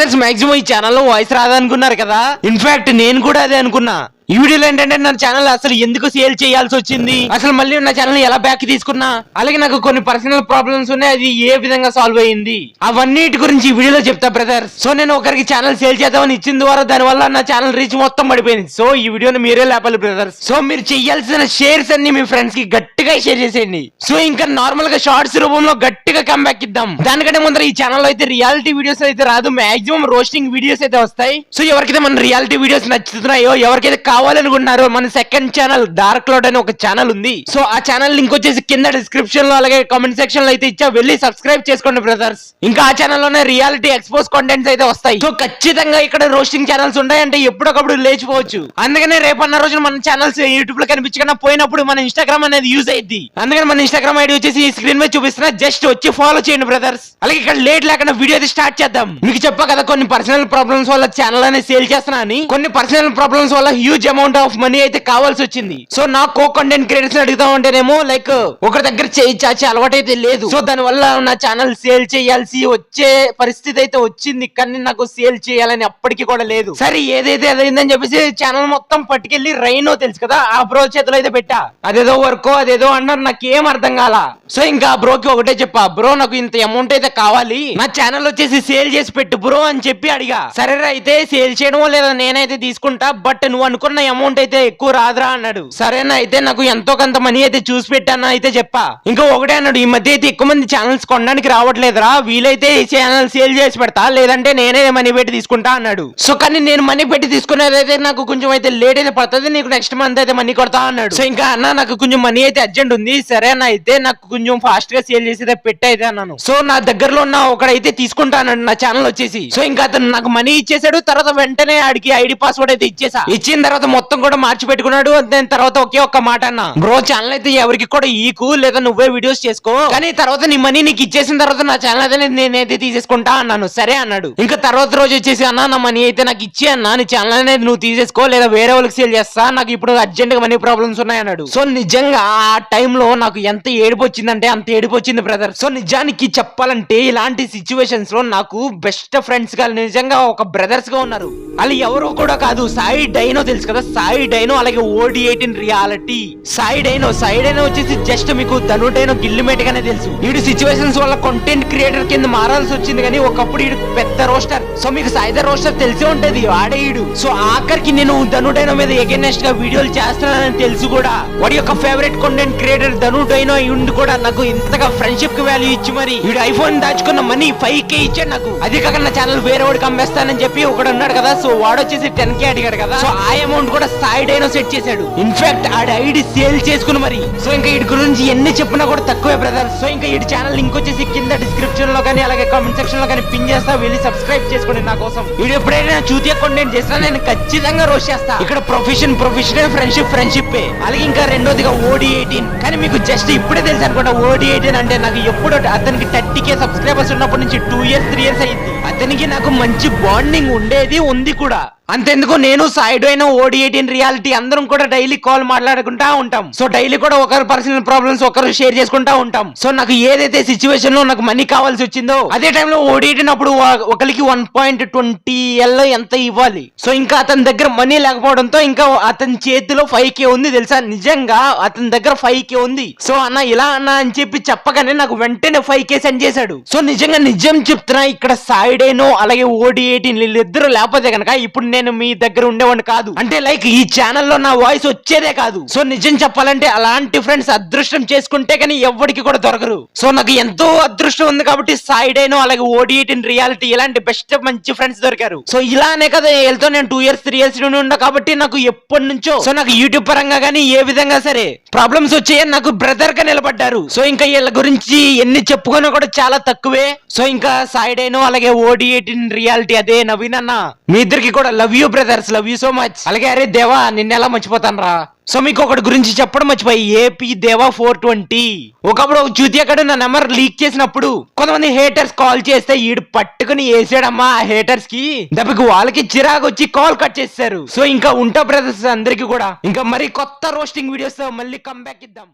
Brothers maximum ఈ ఛానల్లో voice రాదనుకున్నారు కదా. ఇన్ఫాక్ట్ నేను కూడా అదే అనుకున్నా. ఈ వీడియోలో ఏంటంటే నా ఛానల్ అసలు ఎందుకు సేల్ చేయాల్సి వచ్చింది, అసలు మళ్ళీ నా ఛానల్ ఎలా బ్యాక్ తీసుకున్నా, అలాగే నాకు కొన్ని పర్సనల్ ప్రాబ్లమ్స్ ఉన్నాయి, అది ఏ విధంగా సాల్వ్ అయ్యింది, అవన్నిటి గురించి ఈ వీడియోలో చెప్తా బ్రదర్. సో నేను ఒకరికి ఛానల్ సేల్ చేద్దామని ఇచ్చిన ద్వారా దాని వల్ల నా ఛానల్ రీచ్ మొత్తం పడిపోయింది. సో ఈ వీడియోని మీరే లేపాలి బ్రదర్స్. సో మీరు చేయాల్సిన షేర్స్ అన్ని మీ ఫ్రెండ్స్ కి గట్టిగా షేర్ చేసేయండి. సో ఇంకా నార్మల్ గా షార్ట్స్ రూపంలో గట్టిగా కంబ్యాక్ ఇద్దాం. దానికంటే ముందర ఈ ఛానల్ అయితే రియాలిటీ వీడియోస్ అయితే రాదు, మాక్సిమం రోస్టింగ్ వీడియోస్ అయితే వస్తాయి. సో ఎవరికైతే మన రియాలిటీ వీడియోస్ నచ్చుతున్నాయో, ఎవరికైతే కావాలనుకుంటున్నారో, మన సెకండ్ ఛానల్ డార్క్ క్లౌడ్ అని ఒక ఛానల్ ఉంది. సో ఆ ఛానల్ లింక్ వచ్చేసి కింద డిస్క్రిప్షన్ లో అలాగే కామెంట్ సెక్షన్ లో అయితే ఇచ్చా, వెళ్ళి సబ్స్క్రైబ్ చేసుకోండి బ్రదర్స్. ఇంకా ఆ ఛానల్లోనే రియాలిటీ ఎక్స్పోజ్ కంటెంట్స్ అయితే వస్తాయి. సో ఖచ్చితంగా ఇక్కడ రోస్టింగ్ ఛానల్స్ ఉంటాయంటే ఎప్పటికప్పుడు లేచిపోవచ్చు. అందుకనే రేపన్న రోజున మన ఛానల్స్ యూట్యూబ్ లో కనిపించకుండా పోయినప్పుడు మన ఇన్స్టాగ్రామ్ అనేది యూజ్ అయ్యింది. అందుకని మన ఇన్స్టాగ్రామ్ ఐడి వచ్చేసి స్క్రీన్ మీద చూపిస్తున్నా, జస్ట్ వచ్చి ఫాలో చేయండి బ్రదర్స్. అలాగే ఇక్కడ లేట్ లేకుండా వీడియో అయితే స్టార్ట్ చేద్దాం. మీకు చెప్పా కదా కొన్ని పర్సనల్ ప్రాబ్లమ్స్ వల్ల ఛానల్ అనేది సేల్ చేస్తున్నా అని. కొన్ని పర్సనల్ ప్రాబ్లమ్స్ వల్ల హ్యూజ్ అమౌంట్ ఆఫ్ మనీ అయితే కావాల్సి వచ్చింది. సో నా కో కంటెంట్ క్రియేటర్స్ అడుగుతా ఉంటేనేమో లైక్ ఒకరి దగ్గర చేయి చాచి అలవాటు అయితే లేదు. సో దాని వల్ల నా ఛానల్ సేల్ చేయాల్సి వచ్చే పరిస్థితి అయితే వచ్చింది, కానీ నాకు సేల్ చేయాలని అప్పటికి కూడా లేదు. సరే ఏదైతే అదైందని చెప్పేసి ఛానల్ మొత్తం పట్టుకెళ్లి రైనో తెలుసు కదా, ఆ బ్రో చేతిలో అయితే పెట్టా. అదేదో వర్క్ అదేదో అన్నారు, నాకేం అర్థం కాల. సో ఇంకా బ్రోకి ఒకటే చెప్పా, బ్రో నాకు ఇంత అమౌంట్ అయితే కావాలి, నా ఛానల్ వచ్చేసి సేల్ చేసి పెట్టు బ్రో అని చెప్పి అడిగా. సరేరా అయితే సేల్ చేయడమో లేదా నేనైతే తీసుకుంటా, బట్ నువ్వు అనుకున్న అమౌంట్ అయితే ఎక్కువ రాదురా అన్నాడు. సరేనా అయితే నాకు ఎంతో కొంత మనీ అయితే చూసి పెట్టాను అయితే చెప్పా. ఇంకా ఒకటే అన్నాడు, ఈ మధ్య అయితే ఎక్కువ మంది ఛానల్స్ కొనడానికి రావట్లేదురా, వీలైతే ఈ ఛానల్ సేల్ చేసి పెడతా, లేదంటే నేనే మనీ పెట్టి తీసుకుంటా అన్నాడు. సో కానీ నేను మనీ పెట్టి తీసుకునేది అయితే నాకు కొంచెం అయితే లేట్ అయితే పడుతుంది, నీకు నెక్స్ట్ మంత్ అయితే మనీ కొడతా అన్నాడు. సో ఇంకా అన్న నాకు కొంచెం మనీ అయితే అర్జెంట్ ఉంది, సరేనా అయితే నాకు కొంచెం ఫాస్ట్ గా సేల్ చేసి పెట్టి అయితే అన్నాను. సో నా దగ్గరలో ఉన్న ఒకడైతే తీసుకుంటా అన్నాడు నా ఛానల్ వచ్చేసి. సో ఇంకా అతను నాకు మనీ ఇచ్చేసాడు, తర్వాత వెంటనే ఆడికి ఐడి పాస్వర్డ్ అయితే ఇచ్చేసా. ఇచ్చిన తర్వాత మొత్తం కూడా మార్చి పెట్టుకున్నాడు. దాని తర్వాత ఒకే ఒక్క మాట అన్న, బ్రో ఛానల్ అయితే ఎవరికి కూడా ఈకు, లేదా నువ్వే వీడియోస్ చేసుకో, కానీ తర్వాత నీ మనీ నీకు ఇచ్చేసిన తర్వాత నా ఛానల్ అయితే నేనైతే తీసేసుకుంటా అన్నాను. సరే అన్నాడు. ఇంకా తర్వాత రోజు వచ్చేసి అన్న నా మనీ అయితే నాకు ఇచ్చి అన్న, నీ ఛానల్ అనేది నువ్వు తీసేసుకో, లేదా వేరే వాళ్ళకి సేల్ చేస్తా, నాకు ఇప్పుడు అర్జెంట్ గా మనీ ప్రాబ్లమ్స్ ఉన్నాయి అన్నాడు. సో నిజంగా ఆ టైంలో నాకు ఎంత ఏడుపు వచ్చిందంటే అంత ఏడుపు వచ్చింది బ్రదర్. సో నిజానికి చెప్పాలంటే ఇలాంటి సిచ్యువేషన్స్ లో నాకు బెస్ట్ ఫ్రెండ్స్ గా నిజంగా ఒక బ్రదర్స్ గా ఉన్నారు. వాళ్ళు ఎవరో కూడా కాదు, సాయి డైనో తెలుసు కదా, సాయి డైనో అలాగే OD18 రియాలిటీ. సాయి డైనో వచ్చేసి జస్ట్ మీకు ధను డైనో గిల్లుమేట్ గానే తెలుసు. వీడు సిచ్యువేషన్స్ వల్ల కంటెంట్ క్రియేటర్ కింద మారాల్సి వచ్చింది, కానీ ఒకప్పుడు వీడు పెద్ద రోస్టర్. సో మీకు సాయిధర్ రోస్టర్ తెలిసే ఉంటది, వాడే వీడు. సో ఆఖరికి నేను ధను డైనో మీద ఎగెనెస్ట్ గా వీడియోలు చేస్తున్నానని తెలుసు కూడా వాడి యొక్క ఫేవరెట్ కంటెంట్ క్రియేటర్ ధను డైనో ఉండి కూడా నాకు ఇంతగా ఫ్రెండ్షిప్ కి వాల్యూ ఇచ్చి మరి వీడు ఐఫోన్ దాచుకున్న మనీ 5K ఇచ్చాడు నాకు. అది కాక నా ఛానల్ వేరే వాడికి అమ్మేస్తానని చెప్పి ఒకడు ఉన్నాడు కదా, సో వాడు వచ్చేసి 10K అడిగాడు కదా, సో ఆ అమౌంట్ కూడా సాయి డైనో సెట్ చేశాడు. ఇన్ఫాక్ట్ ఆడి ఐడి సేల్ చేసుకుని మరి. సో ఇంకా వీడి గురించి ఎన్ని చెప్పినా కూడా తక్కువే బ్రదర్. సో ఇంకా వీడి ఛానల్ లింక్ వచ్చేసి కింద డిస్క్రిప్షన్ లో కానీ అలాగే కామెంట్ సెక్షన్ లో కానీ పిన్ చేస్తా, వెళ్ళి సబ్స్క్రైబ్ చేసుకోండి నా కోసం. వీడు ఎప్పుడైనా చూతియా కంటెంట్ చేసినా నేను ఖచ్చితంగా రోస్ట్ చేస్తా. ఇక్కడ ప్రొఫెషన్ ఫ్రెండ్షిప్ అలాగే ఇంకా రెండోదిగా OD18. కానీ మీకు జస్ట్ ఇప్పుడే తెలుసు అనుకుంటా, OD18 అంటే నాకు ఎప్పుడు అతనికి 30K సబ్స్క్రైబర్స్ ఉన్నప్పటి నుంచి 2 years 3 years అయింది. అతనికి నాకు మంచి బాండింగ్ ఉండేది, ఉంది కూడా. అంతెందుకు నేను సాయిడ్ అయిన OD18 రియాలిటీ అందరం కూడా డైలీ కాల్ మాట్లాడుకుంటా ఉంటాం. సో డైలీ కూడా ఒకరి పర్సనల్ ప్రాబ్లమ్స్ ఒకరు షేర్ చేసుకుంటా ఉంటాం. సో నాకు ఏదైతే సిచ్యువేషన్ లో నాకు మనీ కావాల్సి వచ్చిందో అదే టైంలో OD18 అప్పుడు ఒకరికి 1.20 L ఎంత ఇవ్వాలి. సో ఇంకా అతని దగ్గర మనీ లేకపోవడంతో ఇంకా అతని చేతిలో 5K ఉంది తెలుసా. నిజంగా అతని దగ్గర 5K ఉంది. సో అన్న ఇలా అన్న అని చెప్పి చెప్పగానే నాకు వెంటనే 5K సెండ్ చేశాడు. సో నిజంగా నిజం చెప్తున్నా, ఇక్కడ సాయిడేనో అలాగే OD18 వీళ్ళిద్దరు లేకపోతే కనుక ఇప్పుడు నేను మీ దగ్గర ఉండేవాడిని కాదు. అంటే లైక్ ఈ ఛానల్లో నా వాయిస్ వచ్చేదే కాదు. సో నిజం చెప్పాలంటే అలాంటి ఫ్రెండ్స్ అదృష్టం చేసుకుంటే కానీ ఎవరికి కూడా దొరకరు. సో నాకు ఎంతో అదృష్టం ఉంది కాబట్టి సాయిడేనో అలాగే OD18 రియాలిటీ ఇలాంటి బెస్ట్ మంచి ఫ్రెండ్స్ దొరికారు. సో ఇలానే కదా వెళ్తా నేను 2 years 3 years నుండి ఉన్నా కాబట్టి నాకు ఎప్పటి నుంచో సో నాకు యూట్యూబ్ పరంగా కానీ ఏ విధంగా సరే ప్రాబ్లమ్స్ వచ్చాయని నాకు బ్రదర్ గా నిలబడ్డారు. సో ఇంకా వీళ్ళ గురించి ఎన్ని చెప్పుకున్నా కూడా చాలా తక్కువే. సో ఇంకా సాయిడేనో అలాగే OD18 రియాలిటీ అదే నవీన్ అన్న, మీ ఇద్దరికి కూడా love you brothers, love you so much. అలాగే అరే దేవా నిన్నెలా మర్చిపోతాను రా. సో మీకు ఒకటి గురించి చెప్పడం మర్చిపోయి, AP దేవా 420 ఒకప్పుడు ఒక చూతియాకడు నా నెంబర్ లీక్ చేసినప్పుడు కొంతమంది హేటర్స్ కాల్ చేస్తే ఈడు పట్టుకుని వేసాడమ్మా ఆ హేటర్స్ కి. దెబ్బకి వాళ్ళకి చిరాకు వచ్చి కాల్ కట్ చేస్తారు. సో ఇంకా ఉంటా బ్రదర్స్ అందరికి కూడా ఇంకా మరి కొత్త రోస్టింగ్ వీడియోస్ మళ్ళీ కమ్ బ్యాక్ ఇద్దాం.